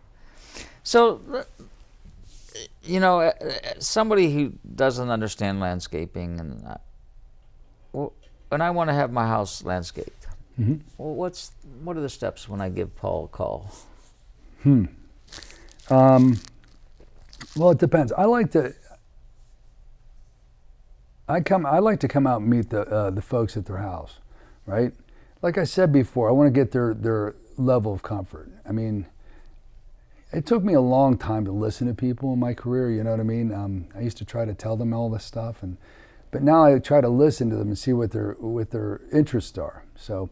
So, somebody who doesn't understand landscaping, and when I want to have my house landscaped, well, what are the steps when I give Paul a call? Well, it depends. I like to come out and meet the folks at their house, right? Like I said before, I want to get their level of comfort. I mean, it took me a long time to listen to people in my career. You know what I mean? I used to try to tell them all this stuff, But now I try to listen to them and see what their interests are. So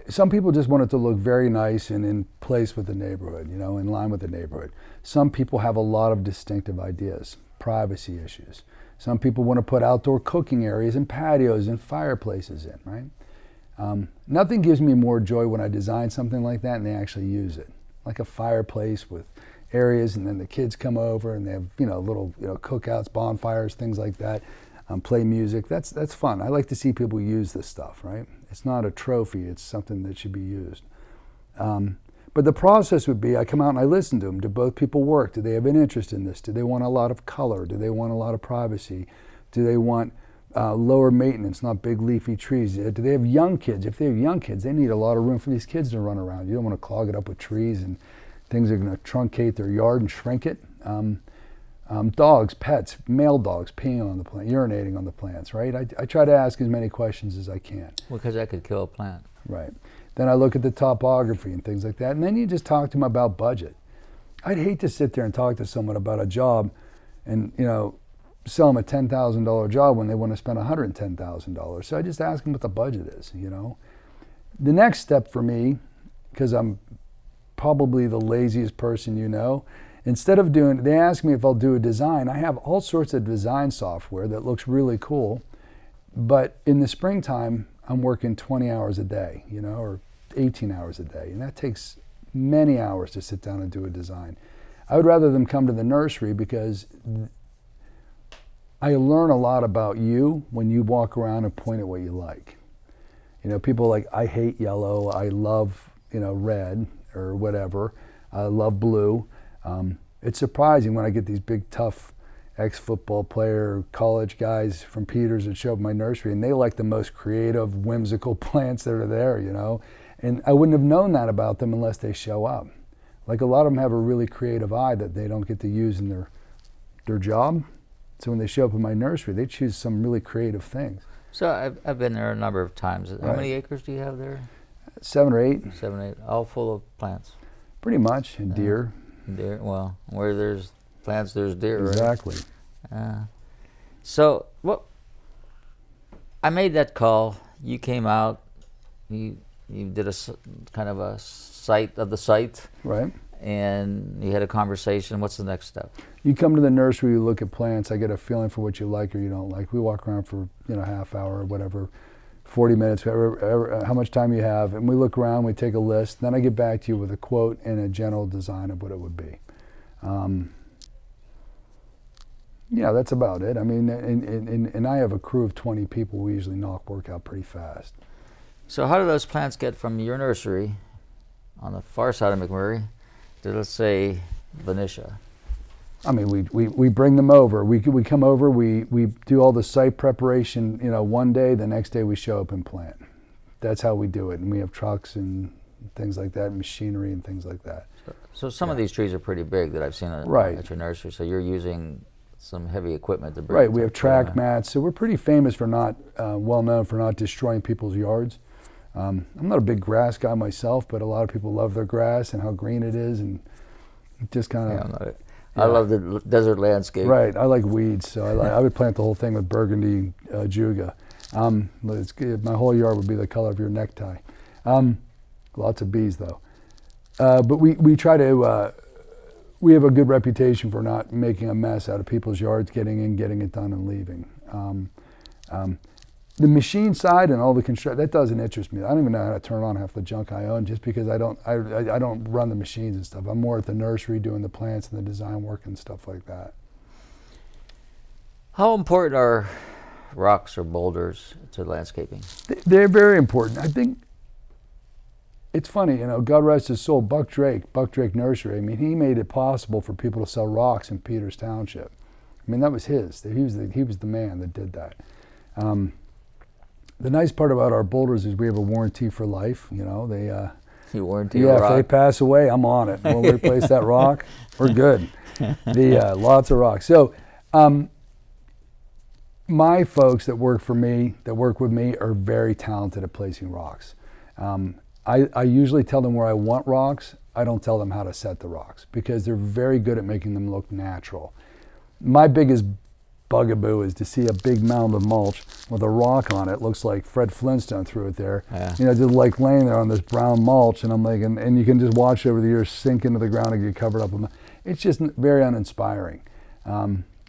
some people just want it to look very nice and in place with the neighborhood, you know, in line with the neighborhood. Some people have a lot of distinctive ideas, privacy issues. Some people want to put outdoor cooking areas and patios and fireplaces in, right? Nothing gives me more joy when I design something like that and they actually use it. Like a fireplace with areas, and then the kids come over and they have, you know, little, you know, cookouts, bonfires, things like that. Play music. That's fun. I like to see people use this stuff, right? It's not a trophy. It's something that should be used. But the process would be, I come out and I listen to them. Do both people work? Do they have an interest in this? Do they want a lot of color? Do they want a lot of privacy? Do they want lower maintenance, not big leafy trees? Do they have young kids? If they have young kids, they need a lot of room for these kids to run around. You don't want to clog it up with trees and things are going to truncate their yard and shrink it. Dogs, pets, male dogs peeing on the plant, urinating on the plants, right? I try to ask as many questions as I can. Well, because that could kill a plant. Right. Then I look at the topography and things like that, and then you just talk to them about budget. I'd hate to sit there and talk to someone about a job and, you know, sell them a $10,000 job when they want to spend $110,000. So I just ask them what the budget is, you know. The next step for me, because I'm probably the laziest person you know, instead of doing, they ask me if I'll do a design. I have all sorts of design software that looks really cool, but in the springtime, I'm working 20 hours a day, you know, or 18 hours a day, and that takes many hours to sit down and do a design. I would rather them come to the nursery because I learn a lot about you when you walk around and point at what you like. You know, people are like, I hate yellow, I love, you know, red or whatever, I love blue. It's surprising when I get these big, tough ex-football player, college guys from Peters that show up in my nursery, and they like the most creative, whimsical plants that are there, you know. And I wouldn't have known that about them unless they show up. Like a lot of them have a really creative eye that they don't get to use in their job. So when they show up in my nursery, they choose some really creative things. So I've been there a number of times. How Right. many acres do you have there? 7 or 8. 7, 8, all full of plants. Pretty much, and deer. Deer. Well, where there's plants, there's deer. Exactly. Right? So what? I made that call. You came out. You did a kind of a site of the site. Right. And you had a conversation. What's the next step? You come to the nursery, you look at plants, I get a feeling for what you like or you don't like. We walk around for, you know, half hour or whatever, 40 minutes, how much time you have, and we look around, we take a list, then I get back to you with a quote and a general design of what it would be. Yeah, that's about it. I mean, and I have a crew of 20 people. We usually knock work out pretty fast. So how do those plants get from your nursery on the far side of McMurray to, let's say, Venetia? I mean, we bring them over. We come over, we do all the site preparation, you know, one day, the next day we show up and plant. That's how we do it. And we have trucks and things like that, machinery and things like that. So some of these trees are pretty big that I've seen at your nursery. So you're using some heavy equipment to bring. Right, we have track mats. So we're pretty famous for not, well known for not destroying people's yards. I'm not a big grass guy myself, but a lot of people love their grass and how green it is, and it just kind of. I love the desert landscape. Right, I like weeds, so I would plant the whole thing with burgundy juga. It's good. My whole yard would be the color of your necktie. Lots of bees though. But we try to, we have a good reputation for not making a mess out of people's yards, getting in, getting it done and leaving. The machine side and all the construction, that doesn't interest me. I don't even know how to turn on half the junk I own just because I don't run the machines and stuff. I'm more at the nursery doing the plants and the design work and stuff like that. How important are rocks or boulders to landscaping? They're very important. I think it's funny, you know, God rest his soul, Buck Drake Nursery, I mean, he made it possible for people to sell rocks in Peters Township. I mean, that was his. He was the man that did that. The nice part about our boulders is we have a warranty for life. You know, You warranty yeah, a rock? if they pass away, I'm on it. We'll replace that rock. We're good. Lots of rocks. So, my folks that work with me, are very talented at placing rocks. I usually tell them where I want rocks. I don't tell them how to set the rocks because they're very good at making them look natural. My biggest bugaboo is to see a big mound of mulch with a rock on it. Looks like Fred Flintstone threw it there. Yeah. You know, just like laying there on this brown mulch, and I'm like, and you can just watch over the years sink into the ground and get covered up. It's just very uninspiring.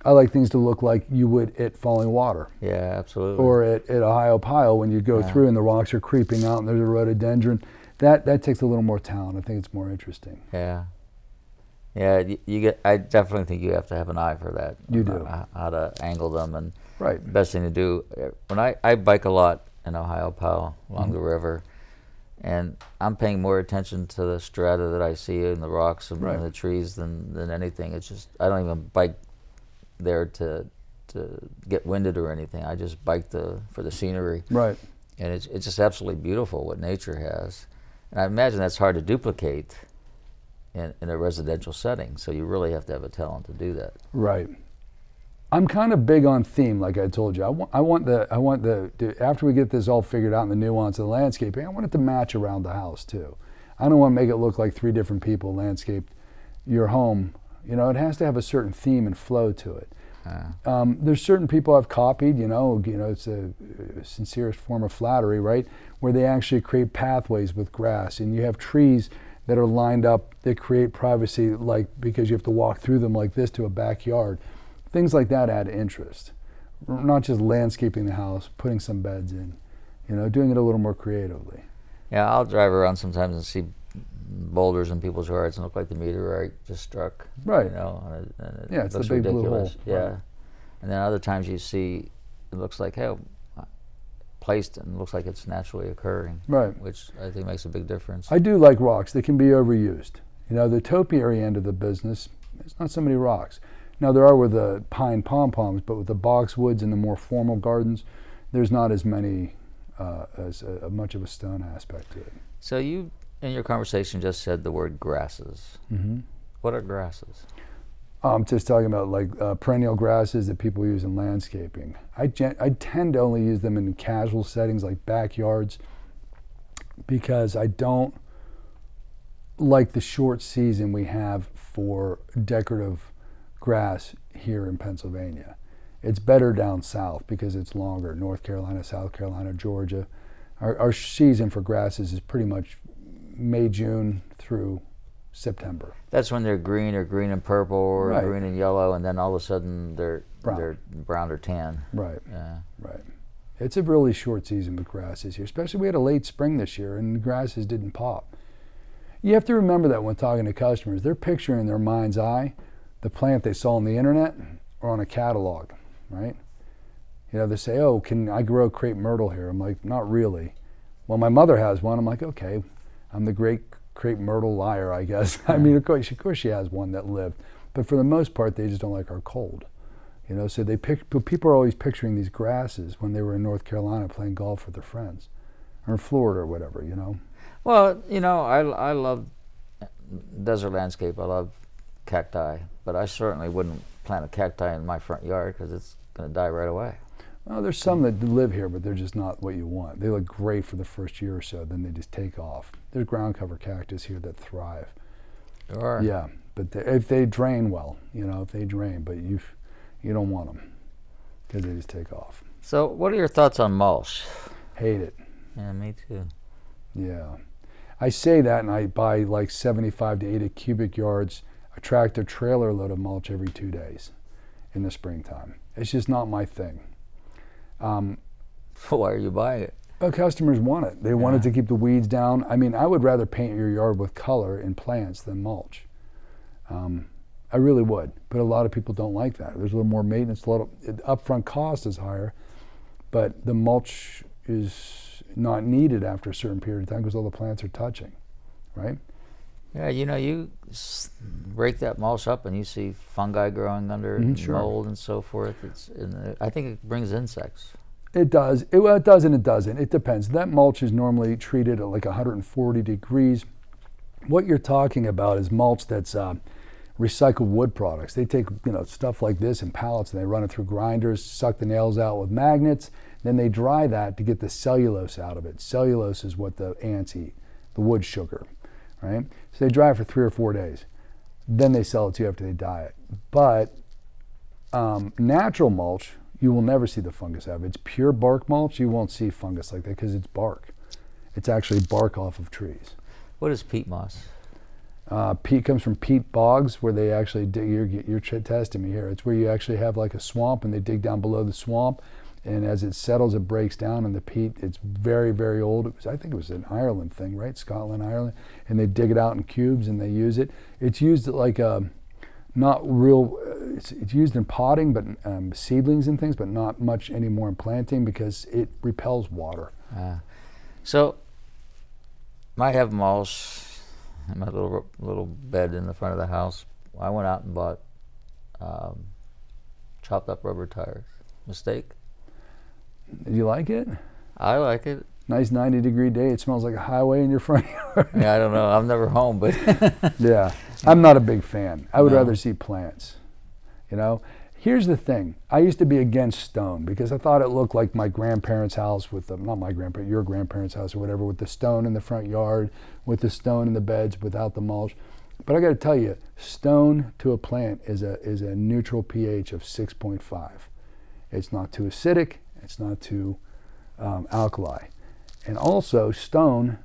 I like things to look like you would at Falling Water. Yeah, absolutely. Or at Ohio Pile when you go through and the rocks are creeping out and there's a rhododendron. That takes a little more talent. I think it's more interesting. Yeah. Yeah, I definitely think you have to have an eye for that. You do. How to angle them, and Right. the best thing to do, when I bike a lot in Ohio Pile along the river, and I'm paying more attention to the strata that I see in the rocks and Right. the trees than anything. It's just, I don't even bike there to get winded or anything. I just bike for the scenery. Right. And it's just absolutely beautiful what nature has. And I imagine that's hard to duplicate in a residential setting, so you really have to have a talent to do that. Right. I'm kind of big on theme, like I told you. I want after we get this all figured out in the nuance of the landscaping, I want it to match around the house too. I don't want to make it look like 3 different people landscaped your home. You know, it has to have a certain theme and flow to it. There's certain people I've copied, you know, it's a sincerest form of flattery, right? Where they actually create pathways with grass, and you have trees that are lined up that create privacy, like because you have to walk through them like this to a backyard. Things like that add interest. Not just landscaping the house, putting some beds in, you know, doing it a little more creatively. Yeah, I'll drive around sometimes and see boulders in people's yards and look like the meteorite just struck. Right. You know, and it Yeah, it's the looks big ridiculous. blue hole. Yeah. Right. And then other times you see it looks like, hey, placed and looks like it's naturally occurring. Right. Which I think makes a big difference. I do like rocks. They can be overused. You know, the topiary end of the business, it's not so many rocks. Now there are with the pine pom-poms, but with the boxwoods and the more formal gardens, there's not as many, much of a stone aspect to it. So you, in your conversation, just said the word grasses. Mm-hmm. What are grasses? I'm just talking about like perennial grasses that people use in landscaping. I tend to only use them in casual settings like backyards because I don't like the short season we have for decorative grass here in Pennsylvania. It's better down south because it's longer. North Carolina, South Carolina, Georgia. Our season for grasses is pretty much May, June through September. That's when they're green or green and purple or Right. green and yellow, and then all of a sudden they're brown or tan. Right. Yeah. Right. It's a really short season with grasses here, especially we had a late spring this year and the grasses didn't pop. You have to remember that when talking to customers, they're picturing in their mind's eye the plant they saw on the internet or on a catalog, right? You know, they say, oh, can I grow crepe myrtle here? I'm like, not really. Well, my mother has one. I'm like, okay, I'm the great crepe myrtle liar, I guess. I mean, of course she has one that lived. But for the most part, they just don't like our cold. You know, so people are always picturing these grasses when they were in North Carolina playing golf with their friends, or in Florida or whatever, you know. Well, you know, I love desert landscape. I love cacti, but I certainly wouldn't plant a cacti in my front yard because it's going to die right away. Well, there's some that live here, but they're just not what you want. They look great for the first year or so, then they just take off. There's ground cover cactus here that thrive. There are. Yeah, but if they drain well, you know, if they drain, but you don't want them because they just take off. So what are your thoughts on mulch? Hate it. Yeah, me too. Yeah. I say that and I buy like 75 to 80 cubic yards, a tractor trailer load of mulch every 2 days in the springtime. It's just not my thing. Why are you buying it? Customers want it. They want it to keep the weeds down. I mean, I would rather paint your yard with color and plants than mulch. I really would, but a lot of people don't like that. There's a little more maintenance, upfront cost is higher, but the mulch is not needed after a certain period of time because all the plants are touching, right? Yeah, you know, you break that mulch up and you see fungi growing under it, sure. mold and so forth. I think it brings insects. It does. It does and it doesn't. It depends. That mulch is normally treated at like 140 degrees. What you're talking about is mulch that's recycled wood products. They take, you know, stuff like this in pallets and they run it through grinders, suck the nails out with magnets, then they dry that to get the cellulose out of it. Cellulose is what the ants eat, the wood sugar, right? So they dry it for 3 or 4 days. Then they sell it to you after they dye it. But Natural mulch, you will never see the fungus have. It's pure bark mulch, you won't see fungus like that because it's bark. It's actually bark off of trees. What is peat moss? Peat comes from peat bogs, where they actually dig. You're testing me here. It's where you actually have like a swamp, and they dig down below the swamp, and as it settles, it breaks down, and the peat, it's very, very old. I think it was an Ireland thing, right? Scotland, Ireland, and they dig it out in cubes and they use it. It's used like not real. It's used in potting, but seedlings and things, but not much anymore in planting because it repels water. So, I have mulch in my little bed in the front of the house. I went out and bought chopped up rubber tires. Mistake? Do you like it? I like it. Nice 90-degree day. It smells like a highway in your front yard. Yeah, I don't know. I'm never home, but yeah, I'm not a big fan. I would No. rather see plants. You know, here's the thing. I used to be against stone because I thought it looked like my grandparents' house with the, not my grandparents, your grandparents' house or whatever, with the stone in the front yard, with the stone in the beds, without the mulch. But I got to tell you, stone to a plant is a neutral pH of 6.5. It's not too acidic. It's not too alkali. And also, stone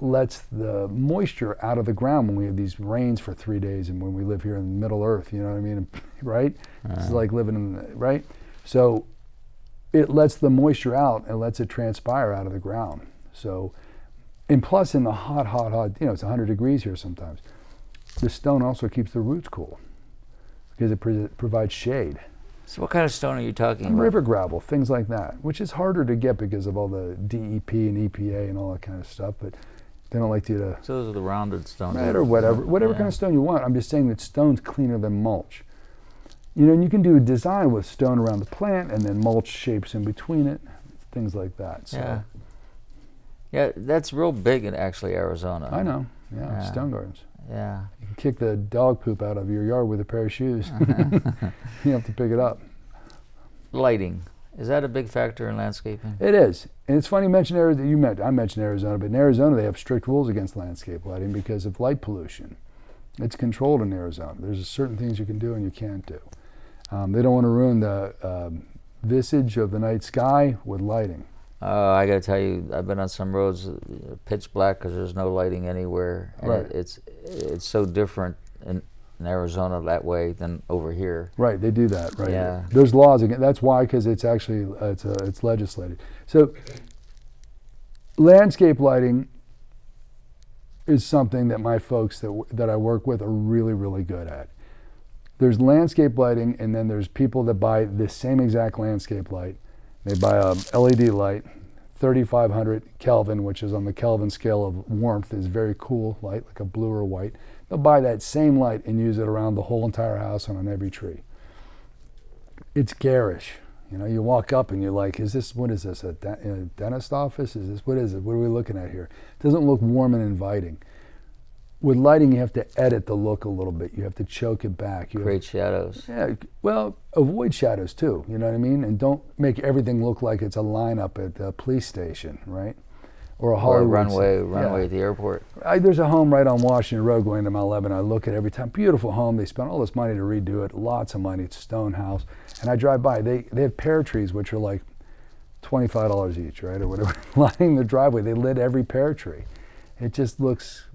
lets the moisture out of the ground when we have these rains for 3 days and when we live here in Middle Earth, you know what I mean, right? It's like living in the, right? So it lets the moisture out and lets it transpire out of the ground. So, and plus in the hot, you know, it's 100 degrees here sometimes. The stone also keeps the roots cool because it provides shade. So what kind of stone are you talking about? River gravel, things like that, which is harder to get because of all the DEP and EPA and all that kind of stuff, but they don't like you to... So those are the rounded stones. Or whatever kind of stone you want. I'm just saying that stone's cleaner than mulch. You know, and you can do a design with stone around the plant and then mulch shapes in between it, things like that. So, Yeah. Yeah, that's real big in actually Arizona. I know, Yeah. stone gardens. Yeah. You can kick the dog poop out of your yard with a pair of shoes. You have to pick it up. Lighting. Is that a big factor in landscaping? It is. And it's funny you mentioned Arizona. I mentioned Arizona, but in Arizona they have strict rules against landscape lighting because of light pollution. It's controlled in Arizona. There's certain things you can do and you can't do. They don't want to ruin the visage of the night sky with lighting. I got to tell you, I've been on some roads pitch black because there's no lighting anywhere. And Right. it's so different in Arizona that way than over here. Right, they do that. Right. Yeah. There's laws against. That's why, because it's actually it's legislated. So landscape lighting is something that my folks that I work with are really, really good at. There's landscape lighting, and then there's people that buy the same exact landscape light. They buy a LED light, 3,500 Kelvin, which is on the Kelvin scale of warmth, is very cool light, like a blue or white. They'll buy that same light and use it around the whole entire house and on every tree. It's garish. You know, you walk up and you're like, what is this, a dentist office? What is it? What are we looking at here? It doesn't look warm and inviting. With lighting, you have to edit the look a little bit. You have to choke it back. Create shadows. Yeah, well, avoid shadows too, you know what I mean? And don't make everything look like it's a lineup at the police station, right? Or a Hollywood runway at the airport. There's a home right on Washington Road going to Mount 11. I look at it every time. Beautiful home. They spent all this money to redo it. Lots of money. It's a stone house. And I drive by. They have pear trees, which are like $25 each, right? Or whatever, lining the driveway. They lit every pear tree. It just looks,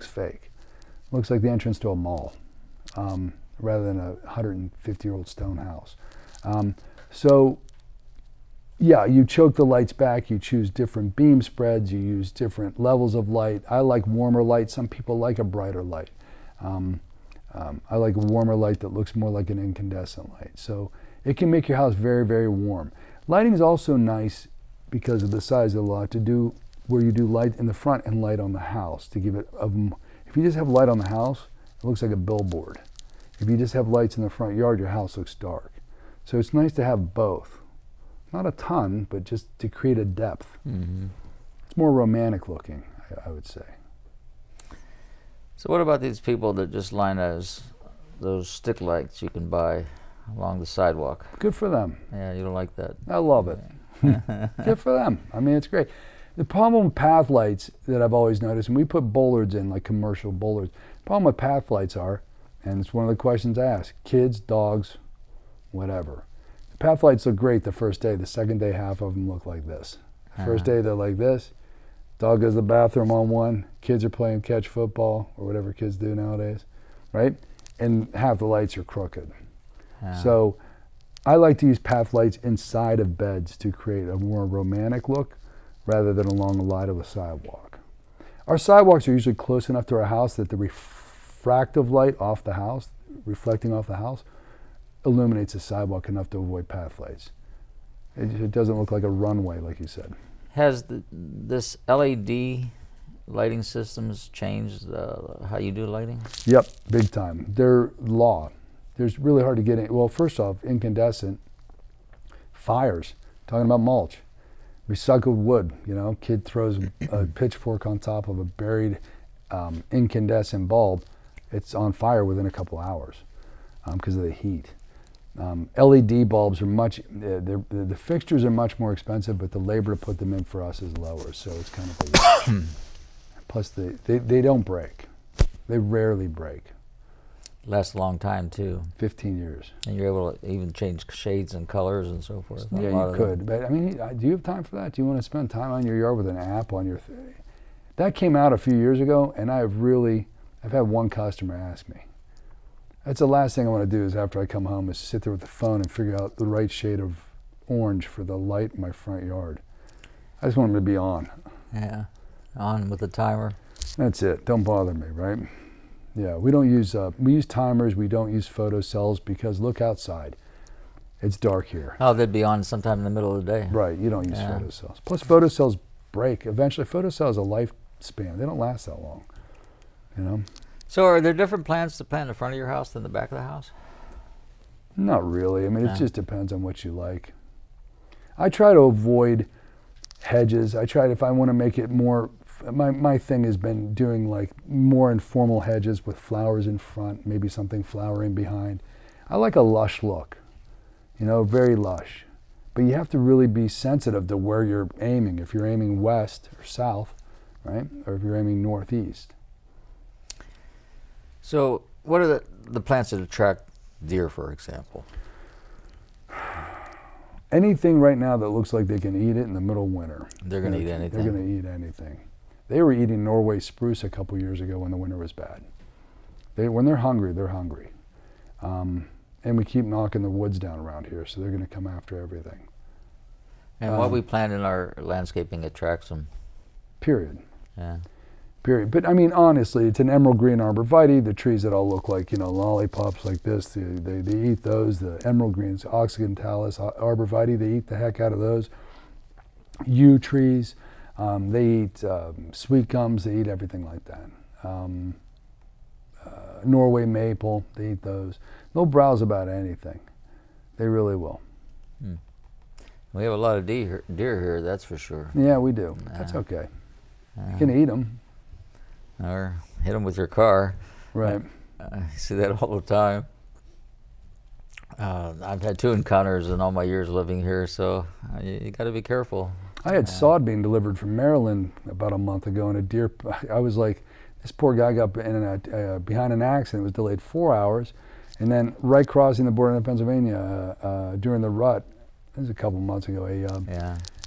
fake. It looks like the entrance to a mall rather than a 150-year-old stone house. So, yeah, you choke the lights back, you choose different beam spreads, you use different levels of light. I like warmer light. Some people like a brighter light. I like a warmer light that looks more like an incandescent light. So it can make your house very, very warm. Lighting is also nice because of the size of the lot to do where you do light in the front and light on the house to give it if you just have light on the house, it looks like a billboard. If you just have lights in the front yard, your house looks dark. So it's nice to have both. Not a ton, but just to create a depth. Mm-hmm. It's more romantic looking, I would say. So what about these people that just line those stick lights you can buy along the sidewalk? Good for them. Yeah, you don't like that. I love it. Good for them. I mean, it's great. The problem with path lights that I've always noticed, and we put bollards in, like commercial bollards. The problem with path lights are, and it's one of the questions I ask, kids, dogs, whatever. The path lights look great the first day. The second day, half of them look like this. The first day, they're like this. Dog goes to the bathroom on one. Kids are playing catch football or whatever kids do nowadays, right? And half the lights are crooked. So I like to use path lights inside of beds to create a more romantic look rather than along the line of a sidewalk. Our sidewalks are usually close enough to our house that the refractive light off the house, reflecting off the house, illuminates the sidewalk enough to avoid path lights. It doesn't look like a runway, like you said. Has this LED lighting systems changed how you do lighting? Yep, big time. They're law. There's really hard to get in. Well, first off, incandescent, fires, talking about mulch, recycled wood, you know, kid throws a pitchfork on top of a buried incandescent bulb, it's on fire within a couple hours because of the heat. LED bulbs are the fixtures are much more expensive, but the labor to put them in for us is lower, so it's kind of a wash. Plus, they don't break. They rarely break. Lasts a long time too. 15 years. And you're able to even change shades and colors and so forth. Yeah, you could. But I mean, do you have time for that? Do you want to spend time on your yard with an app on your? That came out a few years ago, and I've had one customer ask me. That's the last thing I want to do is after I come home is sit there with the phone and figure out the right shade of orange for the light in my front yard. I just want them to be on. Yeah, on with the timer. That's it. Don't bother me, right? Yeah, we don't use, we use timers, we don't use photocells because look outside. It's dark here. Oh, they'd be on sometime in the middle of the day. Right, you don't use photocells. Plus photocells break. Eventually, photocells have a lifespan. They don't last that long, you know? So are there different plants to plant in the front of your house than the back of the house? Not really. I mean, it just depends on what you like. I try to avoid hedges. If I want to make it more, my thing has been doing like more informal hedges with flowers in front, maybe something flowering behind. I like a lush look, you know, very lush. But you have to really be sensitive to where you're aiming. If you're aiming west or south, right? Or if you're aiming northeast. So what are the plants that attract deer, for example? Anything right now that looks like they can eat it in the middle of winter. They're going to eat anything. They're going to eat anything. They were eating Norway spruce a couple years ago when the winter was bad. When they're hungry, they're hungry. And we keep knocking the woods down around here, so they're going to come after everything. And what we plant in our landscaping attracts them. Period. Yeah. Period. But I mean, honestly, it's an emerald green arborvitae. The trees that all look like, you know, lollipops like this, they eat those. The emerald greens, oxygentalis arborvitae, they eat the heck out of those. Yew trees, they eat sweet gums, they eat everything like that. Norway maple, they eat those. They'll browse about anything. They really will. We have a lot of deer here, that's for sure. Yeah, we do. That's okay. You can eat them. Or hit them with your car. Right. I see that all the time. I've had 2 encounters in all my years living here, so you got to be careful. I had sod being delivered from Maryland about a month ago, and a deer, I was like, this poor guy got behind an accident, was delayed 4 hours, and then right crossing the border into Pennsylvania during the rut, this was a couple months ago,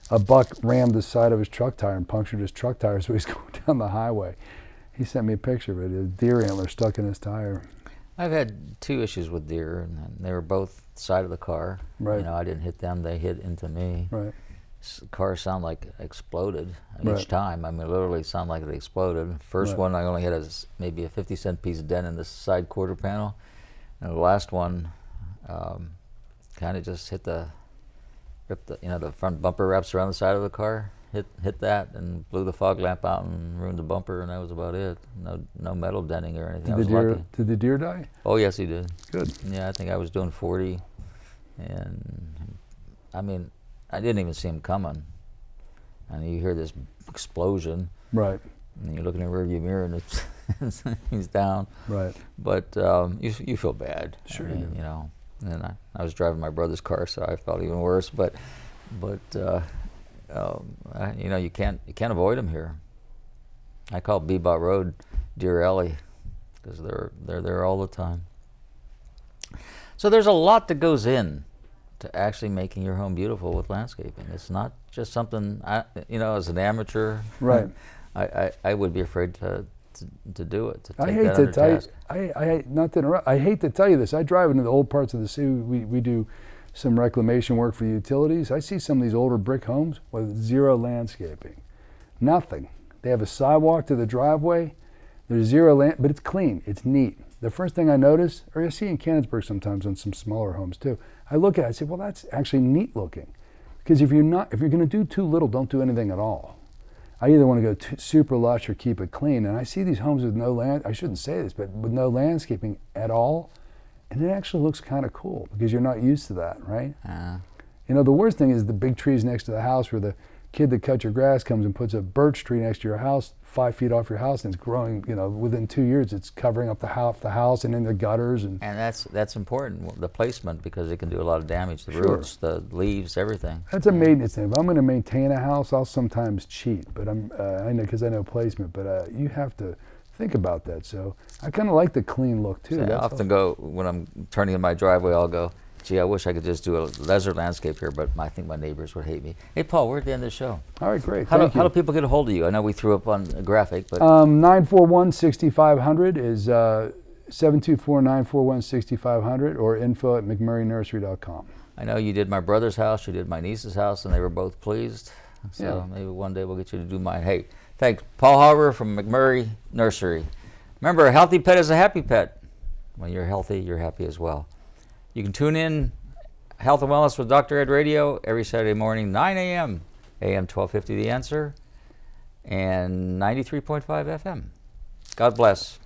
a buck rammed the side of his truck tire and punctured his truck tire, so he's going down the highway. He sent me a picture of it, a deer antler stuck in his tire. I've had 2 issues with deer, and they were both side of the car. Right. You know, I didn't hit them, they hit into me. Right. The car sounded like it exploded each time. I mean, literally sounded like it exploded. First one, I only had maybe a 50-cent piece dent in the side quarter panel. And the last one kind of just ripped the, you know, the front bumper wraps around the side of the car, hit that and blew the fog lamp out and ruined the bumper, and that was about it. No metal denting or anything. Did the deer die? Oh, yes, he did. Good. Yeah, I think I was doing 40, and I mean, I didn't even see him coming. And you hear this explosion. Right. And you look in the rearview mirror and he's down. Right. But you feel bad. Sure, I mean, you know. And I was driving my brother's car, so I felt even worse. But you know, you can't avoid them here. I call Bebot Road Deer Alley because they're there all the time. So there's a lot that goes in to actually making your home beautiful with landscaping. It's not just something, as an amateur, Right. I would be afraid to do it, to take I hate that to under tell you, task. not to interrupt, I hate to tell you this. I drive into the old parts of the city. We do some reclamation work for utilities. I see some of these older brick homes with zero landscaping. Nothing. They have a sidewalk to the driveway. There's zero but it's clean. It's neat. The first thing I notice, or I see in Canonsburg sometimes on some smaller homes too, I look at it, I say, well, that's actually neat looking. Because if you're going to do too little, don't do anything at all. I either want to go super lush or keep it clean. And I see these homes with I shouldn't say this, but with no landscaping at all. And it actually looks kind of cool because you're not used to that, right? The worst thing is the big trees next to the house where the kid that cut your grass comes and puts a birch tree next to your house 5 feet off your house, and it's growing, within 2 years it's covering up the house and in the gutters. And that's important, the placement, because it can do a lot of damage, the roots, the leaves, everything. That's a maintenance thing. If I'm going to maintain a house, I'll sometimes cheat, but I know because I know placement, but you have to think about that. So I kind of like the clean look too. So I often go, when I'm turning in my driveway, I'll go, gee, I wish I could just do a desert landscape here, but I think my neighbors would hate me. Hey, Paul, we're at the end of the show. All right, great. How do people get a hold of you? I know we threw up on a graphic, but 941-6500 is 724-941-6500 or info@mcmurraynursery.com. I know you did my brother's house, you did my niece's house, and they were both pleased. So maybe one day we'll get you to do mine. Hey, thanks. Paul Hauber from McMurray Nursery. Remember, a healthy pet is a happy pet. When you're healthy, you're happy as well. You can tune in Health and Wellness with Dr. Ed Radio every Saturday morning, 9 a.m., AM 1250 The Answer, and 93.5 FM. God bless.